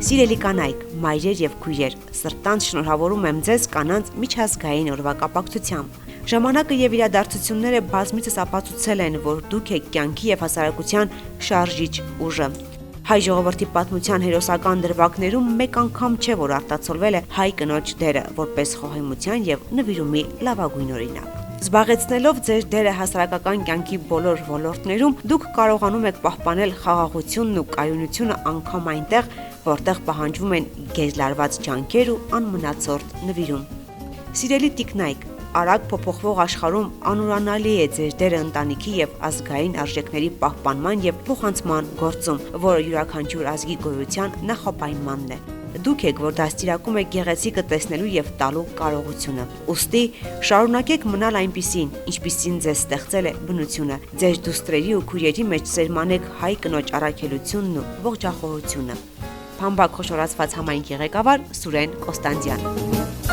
Սիրելի կանայք, մայրեր եւ քույրեր, սրտանց շնորհավորում եմ ձեզ կանանց միջազգային օրվա կապակցությամբ։ Ժամանակը եւ իրադարձությունները բազմիցս ապացուցել են, որ դուք եք կյանքի եւ հասարակության շարժիչ ուժը։ Հայ ժողովրդի պատմության հերոսական դրվագներում մեկ անգամ չէ, որ արտացոլվել է հայ կնոջ դերը, որպես խոհեմության եւ նվիրումի լավագույն օրինակ։ Զբաղեցնելով ձեր դերը հասարակական կյանքի բոլոր ոլորտներում, դուք կարողանում եք պահպանել խաղաղությունն ու կայունությունը անգամ այնտեղ, որտեղ պահանջվում են գեզլարված ջանքեր ու անմնացորդ նվիրում։ Սիրելի տիկնայք, արագ փոփոխվող աշխարհում անուրանալի է ձեր դերը ընտանիքի եւ ազգային արժեքների պահպանման եւ փոխանցման գործում, որը յուրաքանչյուր ազգի գոյության նախապայմանն է։ Դուք եք, որ դաստիարակում եք գեղեցիկը տեսնելու եւ տալու կարողությունը։ Ուստի շարունակեք մնալ այնպիսին, ինչպիսին ձեզ ստեղծել է բնությունը։ Ձեր դուստրերի ու քույրերի մեջ սերմանեք հայ կնոջ առաքելությունն ու ողջախոհությունը։ Փամբակ խոշորացված համայնքի ղեկավար Սուրեն Կոստանդյան։